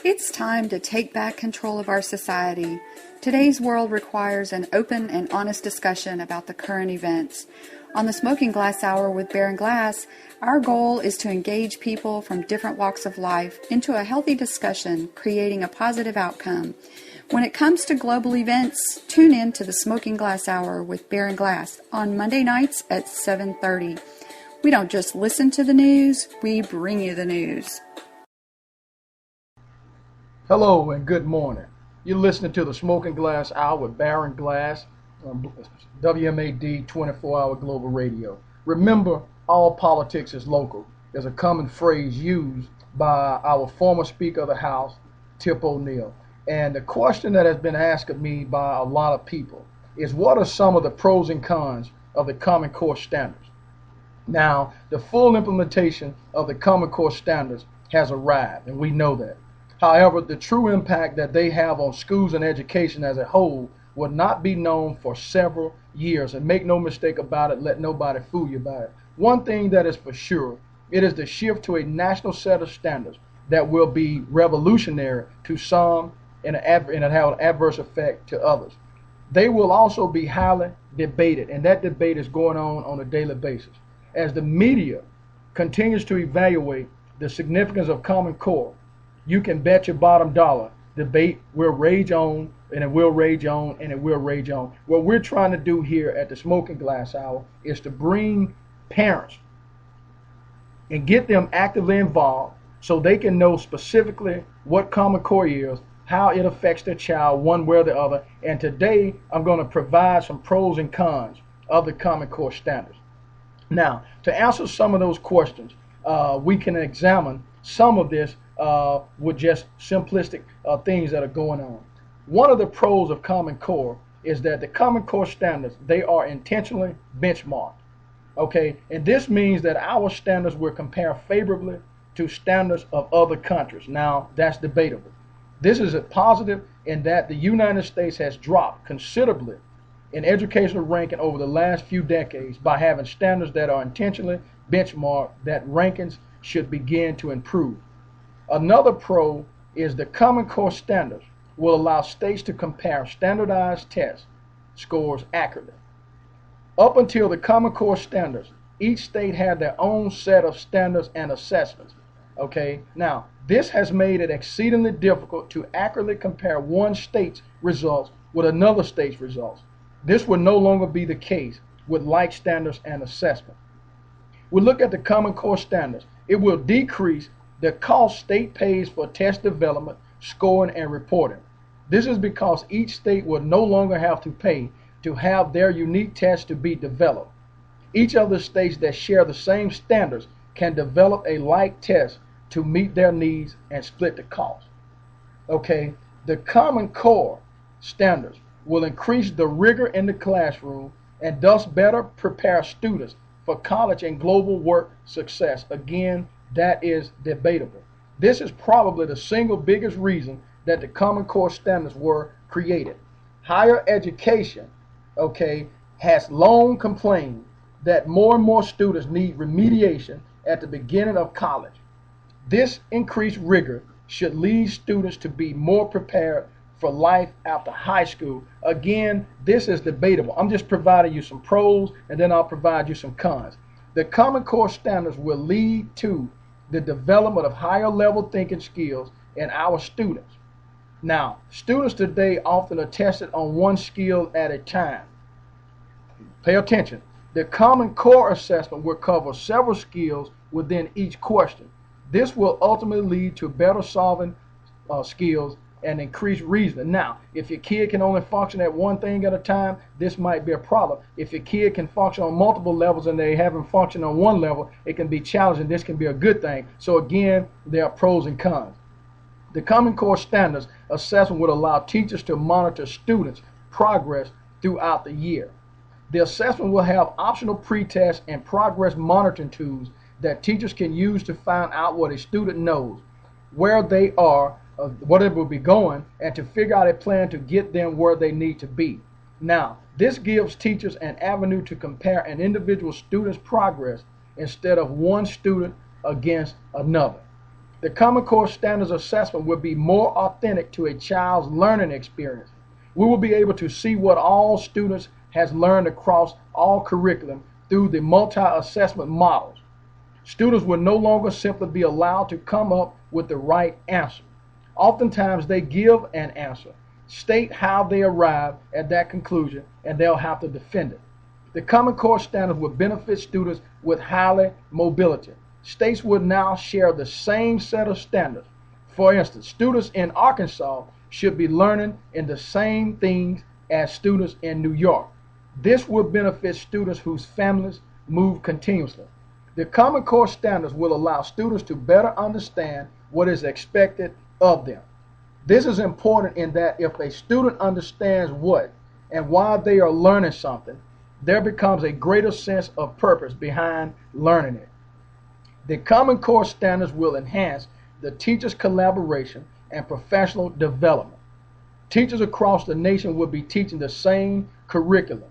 It's time to take back control of our society. Today's world requires an open and honest discussion about the current events. On the Smoking Glass Hour with Baron Glass, our goal is to engage people from different walks of life into a healthy discussion, creating a positive outcome. When it comes to global events, tune in to the Smoking Glass Hour with Baron Glass on Monday nights at 7:30. We don't just listen to the news, we bring you the news. Hello and good morning. You're listening to the Smoking Glass Hour with Baron Glass on WMAD 24-hour global radio. Remember, all politics is local. There's a common phrase used by our former Speaker of the House, Tip O'Neill. And the question that has been asked of me by a lot of people is, what are some of the pros and cons of the Common Core standards? Now, the full implementation of the Common Core standards has arrived, and we know that. However, the true impact that they have on schools and education as a whole will not be known for several years. And make no mistake about it, let nobody fool you about it. One thing that is for sure, it is the shift to a national set of standards that will be revolutionary to some and have an adverse effect to others. They will also be highly debated, and that debate is going on a daily basis. as the media continues to evaluate the significance of Common Core, you can bet your bottom dollar debate will rage on, and it will rage on, and it will rage on. What we're trying to do here at the Smoking Glass Hour is to bring parents and get them actively involved so they can know specifically what Common Core is, how it affects their child one way or the other. And today I'm going to provide some pros and cons of the Common Core standards. Now, to answer some of those questions, we can examine some of this with just simplistic things that are going on. One of the pros of Common Core is that the Common Core standards, they are intentionally benchmarked. Okay, and this means that our standards will compare favorably to standards of other countries. Now, that's debatable. This is a positive in that the United States has dropped considerably in educational ranking over the last few decades by having standards that are intentionally benchmarked, that rankings should begin to improve. Another pro is the Common Core standards will allow states to compare standardized test scores accurately. Up until the Common Core standards, each state had their own set of standards and assessments. Okay, now this has made it exceedingly difficult to accurately compare one state's results with another state's results. This will no longer be the case with like standards and assessment. We look at the Common Core standards. It will decrease the cost state pays for test development, scoring, and reporting. This is because each state will no longer have to pay to have their unique tests to be developed. Each of the states that share the same standards can develop a like test to meet their needs and split the cost. Okay, the Common Core standards will increase the rigor in the classroom and thus better prepare students for college and global work success. Again, that is debatable. This is probably the single biggest reason that the Common Core standards were created. Higher education, okay, has long complained that more and more students need remediation at the beginning of college. This increased rigor should lead students to be more prepared for life after high school. Again, this is debatable. I'm just providing you some pros, and then I'll provide you some cons. The Common Core standards will lead to the development of higher level thinking skills in our students. Now, students today often are tested on one skill at a time. Pay attention. The Common Core assessment will cover several skills within each question. This will ultimately lead to better solving skills and increased reasoning. Now, if your kid can only function at one thing at a time, this might be a problem. If your kid can function on multiple levels and they haven't functioned on one level, it can be challenging. This can be a good thing. So again, there are pros and cons. The Common Core standards assessment would allow teachers to monitor students' progress throughout the year. The assessment will have optional pre-tests and progress monitoring tools that teachers can use to find out what a student knows, where they are, what it will be going, and to figure out a plan to get them where they need to be. Now, this gives teachers an avenue to compare an individual student's progress instead of one student against another. The Common Core Standards Assessment will be more authentic to a child's learning experience. We will be able to see what all students has learned across all curriculum through the multi-assessment models. Students will no longer simply be allowed to come up with the right answer. Oftentimes they give an answer, state how they arrived at that conclusion, and they'll have to defend it. The Common Core standards will benefit students with high mobility. States will now share the same set of standards. For instance, students in Arkansas should be learning in the same things as students in New York. This will benefit students whose families move continuously. The Common Core standards will allow students to better understand what is expected of them. This is important in that if a student understands what and why they are learning something, there becomes a greater sense of purpose behind learning it. The Common Core standards will enhance the teacher's collaboration and professional development. Teachers across the nation will be teaching the same curriculum.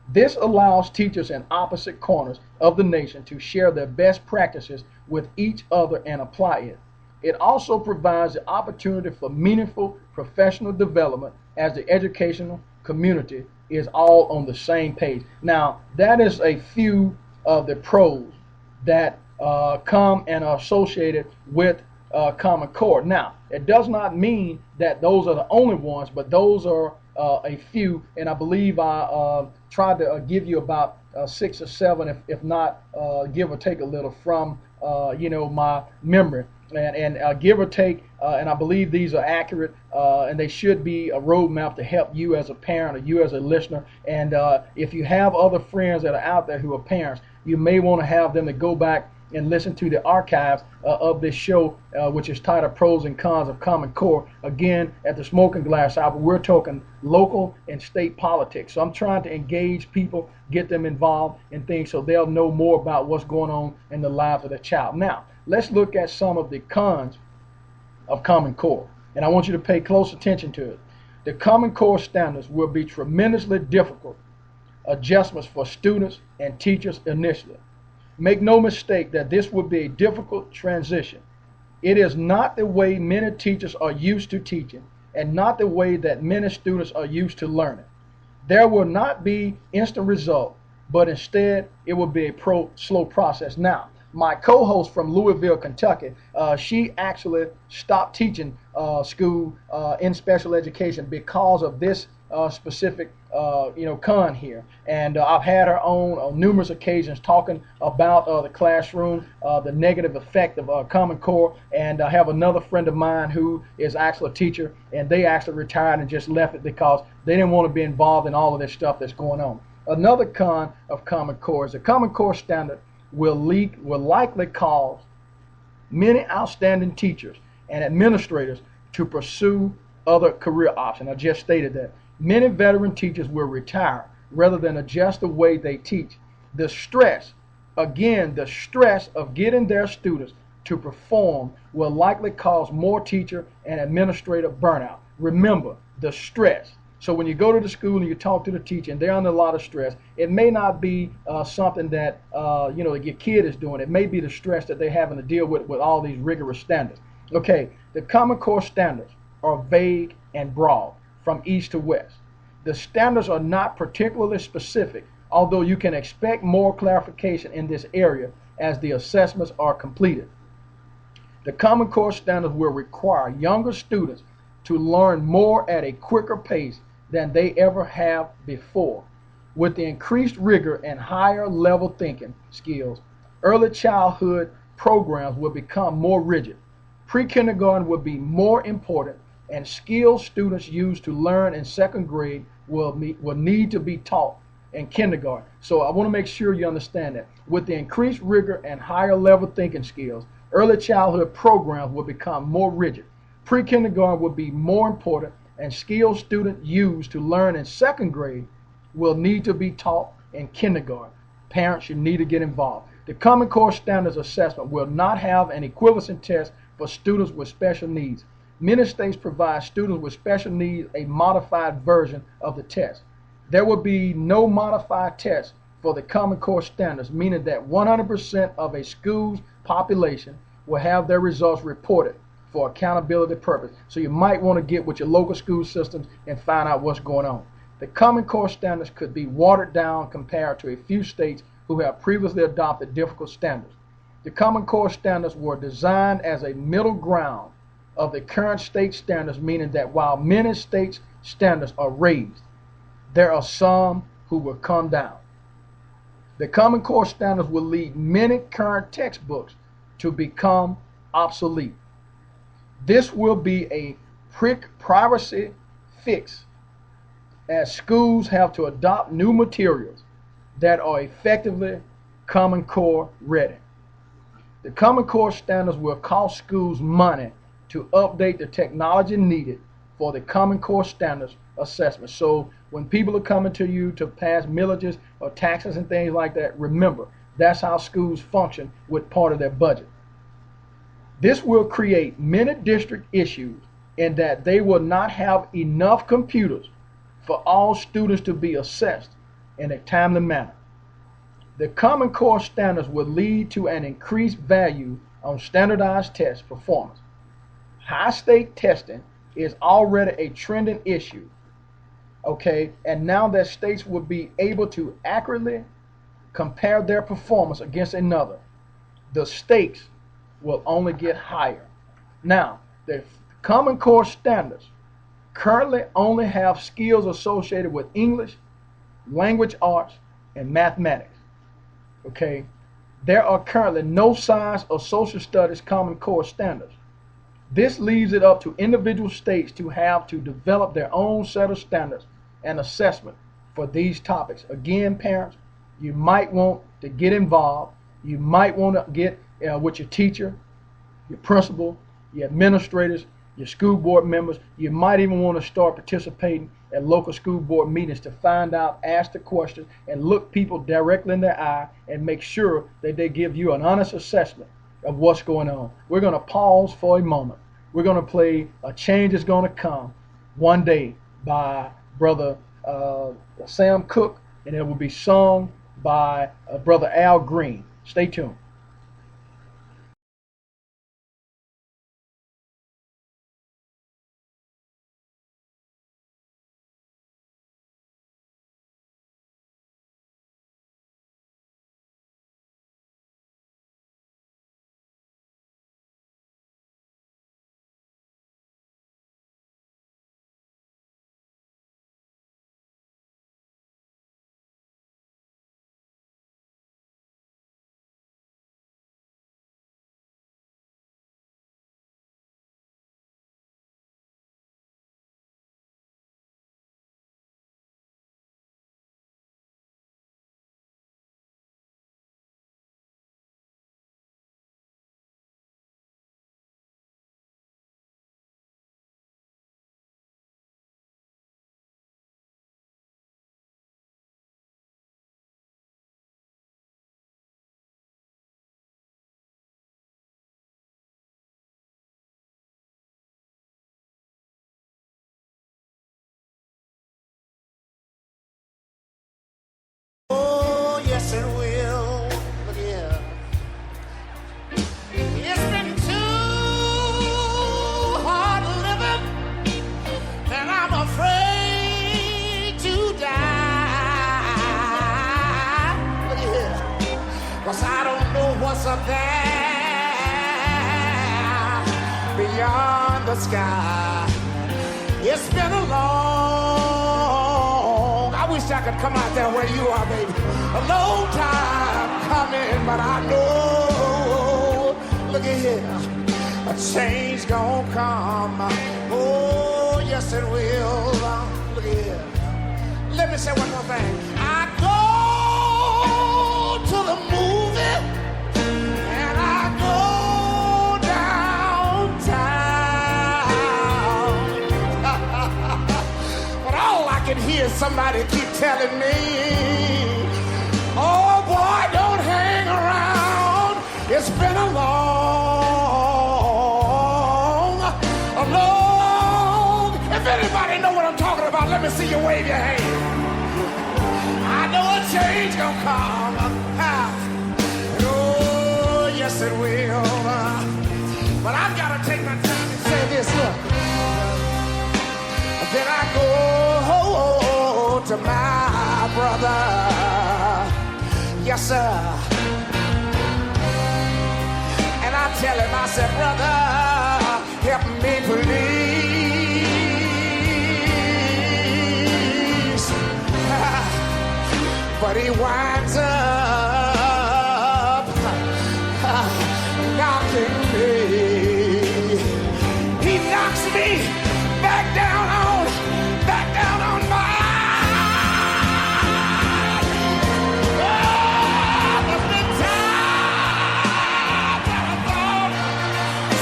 This allows teachers in opposite corners of the nation to share their best practices with each other and apply it. It also provides the opportunity for meaningful professional development as the educational community is all on the same page. Now, that is a few of the pros that come and are associated with Common Core. Now, it does not mean that those are the only ones, but those are a few, and I believe I tried to give you about 6 or 7, if not give or take a little from my memory, and give or take, and I believe these are accurate, and they should be a roadmap to help you as a parent or you as a listener. And if you have other friends that are out there who are parents, you may want to have them to go back and listen to the archives of this show, which is titled Pros and Cons of Common Core. Again, at the Smoking Glass Hour, we're talking local and state politics. So I'm trying to engage people, get them involved in things so they'll know more about what's going on in the lives of their child. Now, let's look at some of the cons of Common Core. And I want you to pay close attention to it. The Common Core standards will be tremendously difficult adjustments for students and teachers initially. Make no mistake that this will be a difficult transition. It is not the way many teachers are used to teaching, and not the way that many students are used to learning. There will not be instant result, but instead it will be a slow process. Now, my co-host from Louisville, Kentucky, she actually stopped teaching school in special education because of this specific con here, and I've had her on numerous occasions talking about the classroom, the negative effect of Common Core. And I have another friend of mine who is actually a teacher, and they actually retired and just left it because they didn't want to be involved in all of this stuff that's going on. Another con of Common Core is the Common Core standard will likely cause many outstanding teachers and administrators to pursue other career options. I just stated that. Many veteran teachers will retire rather than adjust the way they teach. The stress of getting their students to perform will likely cause more teacher and administrator burnout. Remember, the stress. So when you go to the school and you talk to the teacher and they're under a lot of stress, it may not be something that your kid is doing. It may be the stress that they're having to deal with all these rigorous standards. Okay, the Common Core standards are vague and broad from east to west. The standards are not particularly specific, although you can expect more clarification in this area as the assessments are completed. The Common Core standards will require younger students to learn more at a quicker pace than they ever have before. With the increased rigor and higher level thinking skills, early childhood programs will become more rigid. Pre-kindergarten will be more important, and skills students use to learn in second grade will need to be taught in kindergarten. So I want to make sure you understand that. With the increased rigor and higher level thinking skills, early childhood programs will become more rigid. Pre-kindergarten will be more important, and skills students use to learn in second grade will need to be taught in kindergarten. Parents should need to get involved. The Common Core Standards Assessment will not have an equivalency test for students with special needs. Many states provide students with special needs a modified version of the test. There will be no modified test for the Common Core Standards, meaning that 100% of a school's population will have their results reported for accountability purpose. So you might want to get with your local school systems and find out what's going on. The Common Core Standards could be watered down compared to a few states who have previously adopted difficult standards. The Common Core Standards were designed as a middle ground of the current state standards, meaning that while many states' standards are raised, there are some who will come down. The Common Core Standards will lead many current textbooks to become obsolete. This will be a privacy fix, as schools have to adopt new materials that are effectively Common Core ready. The Common Core Standards will cost schools money to update the technology needed for the Common Core Standards assessment. So when people are coming to you to pass millages or taxes and things like that, remember, that's how schools function with part of their budget. This will create many district issues in that they will not have enough computers for all students to be assessed in a timely manner. The Common Core Standards will lead to an increased value on standardized test performance. High stake testing is already a trending issue, okay? And now that states will be able to accurately compare their performance against another, the stakes will only get higher. Now, the Common Core standards currently only have skills associated with English, language arts, and mathematics. Okay? There are currently no science or social studies Common Core standards. This leaves it up to individual states to have to develop their own set of standards and assessment for these topics. Again, parents, you might want to get involved. You might want to get with your teacher, your principal, your administrators, your school board members. You might even want to start participating at local school board meetings to find out, ask the questions, and look people directly in their eye and make sure that they give you an honest assessment of what's going on. We're going to pause for a moment. We're going to play A Change Is Going to Come One Day by Brother Sam Cooke, and it will be sung by Brother Al Green. Stay tuned. Oh, yes it will. Look here. It's been too hard living, and I'm afraid to die. Look here. 'Cause I don't know what's up there beyond the sky. It's been a long, I wish I could come out there where you are, baby. A long time coming, but I know, look at here, a change gonna come. Oh, yes it will. Look at here. Let me say one more thing. I go to the movie, and I go downtown. But all I can hear is somebody keep telling me, oh boy, don't hang around. It's been a long. If anybody know what I'm talking about, let me see you wave your hand. I know a change gonna come. Oh, yes it will. But I've got to take my time and say this, look. Then I go to my brother. Yes, sir. And I tell him, I said, brother, help me please. But he winds up knocking me. He knocks me back down on my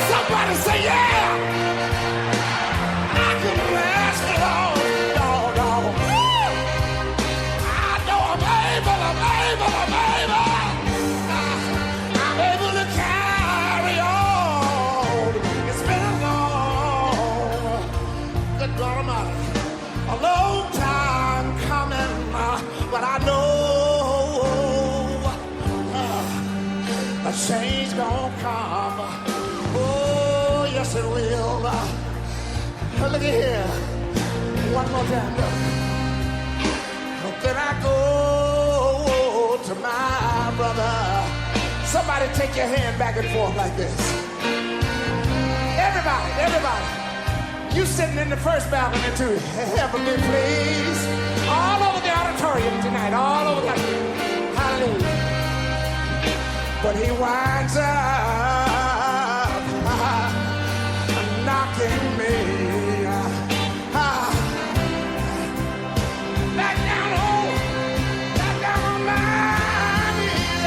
somebody say, yeah, I can last it all. No. I know I'm able. I'm able to carry on. It's been a long, good God Almighty, a long time coming, but I know a change gonna come. Oh, yes it will. Look at here. One more time. Look. Then I go to my brother. Somebody take your hand back and forth like this. Everybody. You sitting in the first balcony too. Heavenly place. All over the auditorium tonight. All over the hallelujah. But he winds up knocking me back down on my knees.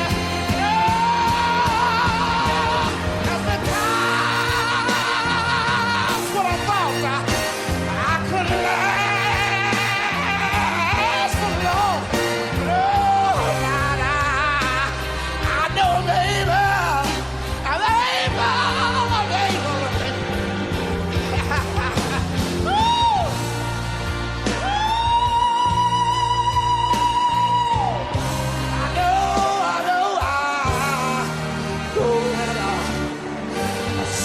That's what I thought. I couldn't last for long. No, I know, baby.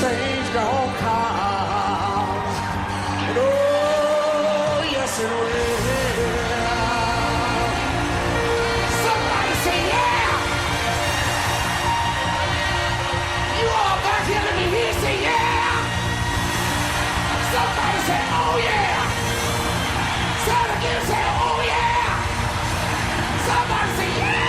Change gonna come. And oh, yes it will. Somebody say yeah. You all back here, let me hear you say yeah. Somebody say oh yeah. Say it again, say oh yeah. Somebody say yeah.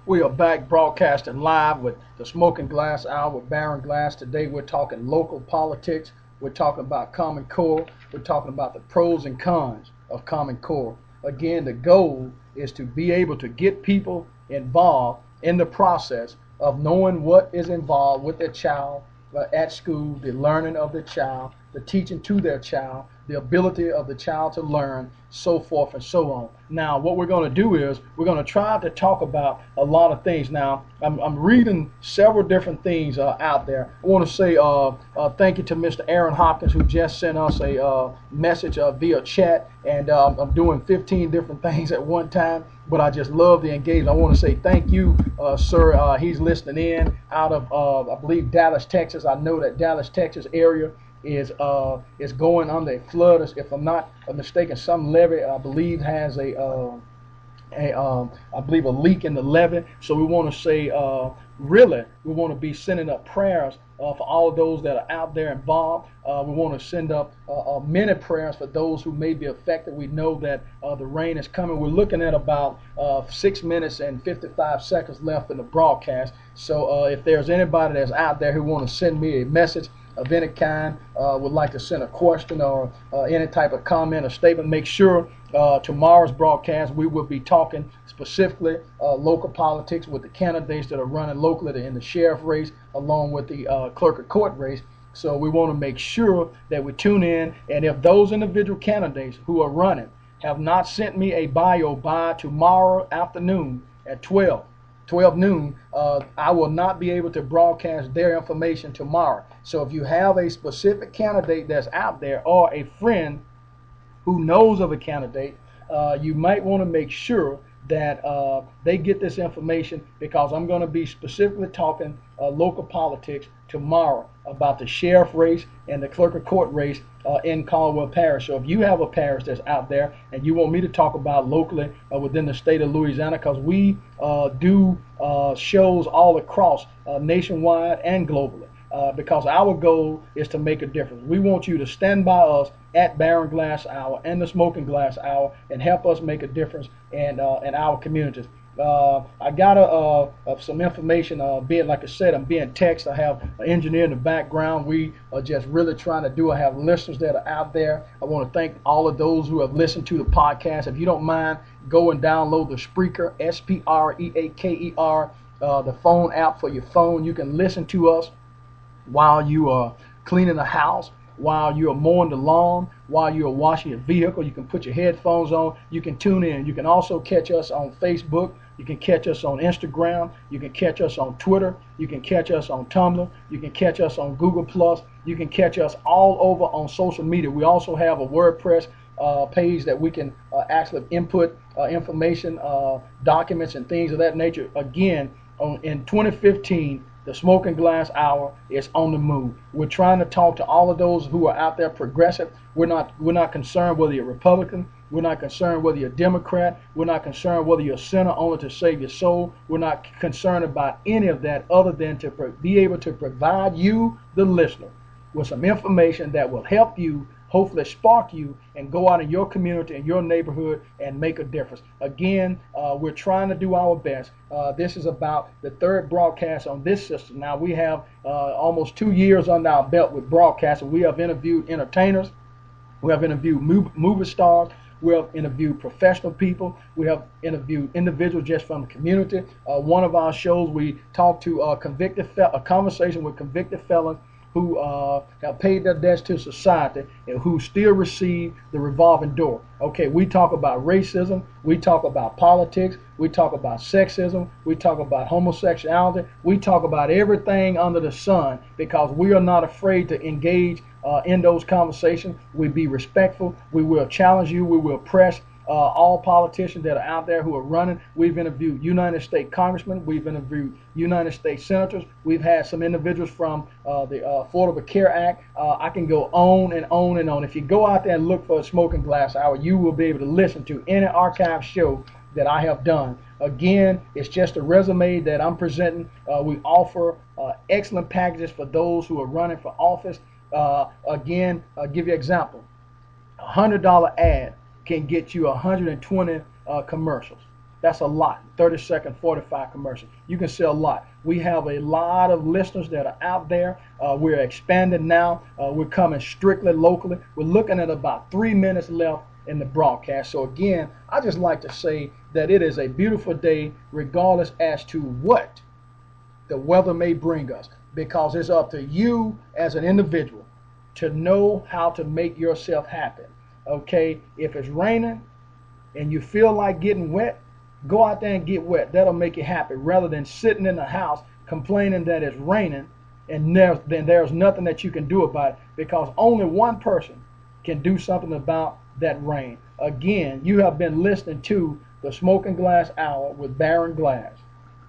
We are back broadcasting live with the Smoking Glass Hour with Baron Glass. Today we're talking local politics. We're talking about Common Core. We're talking about the pros and cons of Common Core. Again, the goal is to be able to get people involved in the process of knowing what is involved with their child at school, the learning of the child, the teaching to their child, the ability of the child to learn, so forth and so on. Now, what we're going to do is we're going to try to talk about a lot of things. Now, I'm reading several different things out there. I want to say thank you to Mr. Aaron Hopkins, who just sent us a message via chat, and I'm doing 15 different things at one time, but I just love the engagement. I want to say thank you, sir. He's listening in out of, I believe, Dallas, Texas. I know that Dallas, Texas area is going under a flood, if I'm not mistaken. Some levee, I believe, has I believe a leak in the levee. So we want to say, really, we want to be sending up prayers for all of those that are out there involved. We want to send up many prayers for those who may be affected. We know that the rain is coming. We're looking at about 6 minutes and 55 seconds left in the broadcast. So if there's anybody that's out there who want to send me a message of any kind, would like to send a question or any type of comment or statement, make sure tomorrow's broadcast we will be talking specifically local politics with the candidates that are running locally in the sheriff race along with the clerk of court race. So we want to make sure that we tune in, and if those individual candidates who are running have not sent me a bio by tomorrow afternoon at 12 noon, I will not be able to broadcast their information tomorrow. So if you have a specific candidate that's out there or a friend who knows of a candidate, you might want to make sure that they get this information, because I'm going to be specifically talking local politics tomorrow about the sheriff race and the clerk of court race in Caldwell Parish. So if you have a parish that's out there and you want me to talk about locally within the state of Louisiana, because we do shows all across nationwide and globally, because our goal is to make a difference. We want you to stand by us at Baron Glass Hour and the Smoking Glass Hour and help us make a difference in our communities. I got some information, being, like I said, I'm being texted. I have an engineer in the background. We are just really trying to do. I have listeners that are out there. I want to thank all of those who have listened to the podcast. If you don't mind, go and download the Spreaker, Spreaker, the phone app for your phone. You can listen to us while you are cleaning the house, while you're mowing the lawn, while you're washing your vehicle. You can put your headphones on. You can tune in. You can also catch us on Facebook. You can catch us on Instagram. You can catch us on Twitter. You can catch us on Tumblr. You can catch us on Google+. You can catch us all over on social media. We also have a WordPress page that we can actually input information, documents, and things of that nature. Again, in 2015, the Smoking Glass Hour is on the move. We're trying to talk to all of those who are out there progressive. We're not concerned whether you're Republican. We're not concerned whether you're a Democrat. We're not concerned whether you're a sinner only to save your soul. We're not concerned about any of that other than to be able to provide you, the listener, with some information that will help you, hopefully spark you, and go out in your community and your neighborhood and make a difference. Again, we're trying to do our best. This is about the third broadcast on this system. Now, we have almost 2 years under our belt with broadcasting. We have interviewed entertainers. We have interviewed movie stars. We have interviewed professional people. We have interviewed individuals just from the community. One of our shows, we talked to a conversation with convicted felons who have paid their debts to society and who still receive the revolving door. Okay, we talk about racism, we talk about politics, we talk about sexism, we talk about homosexuality, we talk about everything under the sun, because we are not afraid to engage in those conversations. We be respectful, we will challenge you, we will press all politicians that are out there who are running. We've interviewed United States congressmen. We've interviewed United States senators. We've had some individuals from the Affordable Care Act. I can go on and on and on. If you go out there and look for a Smoking Glass Hour, you will be able to listen to any archive show that I have done. Again, it's just a resume that I'm presenting. We offer excellent packages for those who are running for office. Again, I'll give you an example. A $100 ad can get you 120 commercials. That's a lot. 30-second, 45 commercials. You can sell a lot. We have a lot of listeners that are out there. We're expanding now. We're coming strictly locally. We're looking at about 3 minutes left in the broadcast. So again, I just like to say that it is a beautiful day, regardless as to what the weather may bring us, because it's up to you as an individual to know how to make yourself happy. Okay, if it's raining and you feel like getting wet, go out there and get wet. That'll make you happy, rather than sitting in the house complaining that it's raining and then there's nothing that you can do about it, because only one person can do something about that rain. Again, you have been listening to the Smoking Glass Hour with Baron Glass.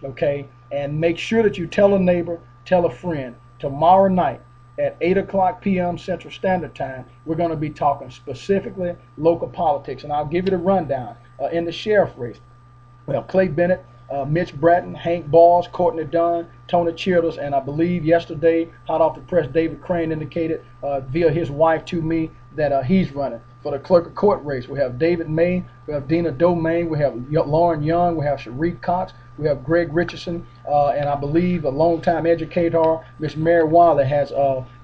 Okay, and make sure that you tell a neighbor, tell a friend. Tomorrow night at 8 o'clock p.m. Central Standard Time, we're going to be talking specifically local politics. And I'll give you the rundown. In the sheriff race, we have Clay Bennett, Mitch Bratton, Hank Balls, Courtney Dunn, Tony Childers, and I believe yesterday, hot off the press, David Crane indicated via his wife to me that he's running. For the clerk of court race, we have David May, we have Dina Domain, we have Lauren Young, we have Sharif Cox, we have Greg Richardson, and I believe a longtime educator, Miss Mary Wiley, has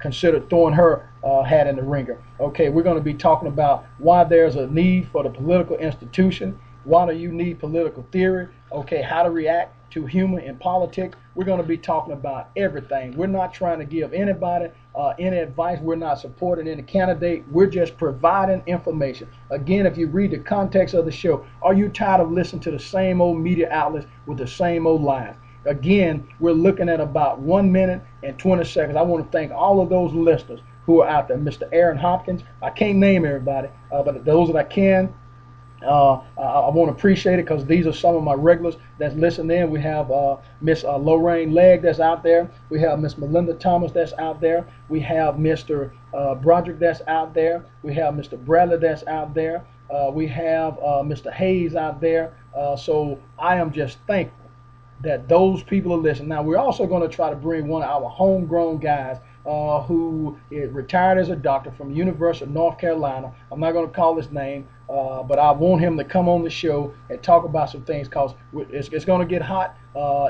considered throwing her hat in the ringer. Okay, we're going to be talking about why there's a need for the political institution. Why do you need political theory? Okay, how to react to humor in politics. We're going to be talking about everything. We're not trying to give anybody any advice. We're not supporting any candidate. We're just providing information. Again, if you read the context of the show, are you tired of listening to the same old media outlets with the same old lies? Again, we're looking at about 1 minute and 20 seconds. I want to thank all of those listeners who are out there. Mr. Aaron Hopkins, I can't name everybody, but those that I can, I want to appreciate it, because these are some of my regulars that's listening in. We have Miss Lorraine Legg that's out there. We have Miss Melinda Thomas that's out there. We have Mr. Broderick that's out there. We have Mr. Bradley that's out there. We have Mr. Hayes out there. So I am just thankful that those people are listening. Now, we're also going to try to bring one of our homegrown guys who is retired as a doctor from the University of North Carolina. I'm not going to call his name, but I want him to come on the show and talk about some things, because it's going to get hot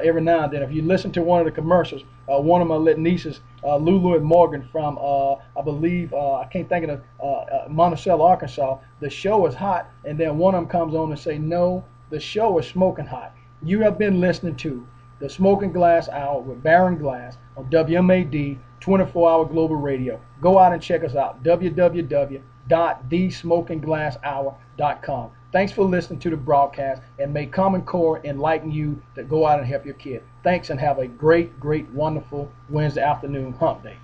every now and then. If you listen to one of the commercials, one of my little nieces, Lulu and Morgan from, I believe, I can't think of Monticello, Arkansas, the show is hot, and then one of them comes on and say, no, the show is smoking hot. You have been listening to the Smoking Glass Hour with Baron Glass on WMAD 24-hour global radio. Go out and check us out, www.thesmokingglasshour.com. Thanks for listening to the broadcast, and may Common Core enlighten you to go out and help your kid. Thanks, and have a great, wonderful Wednesday afternoon hump day.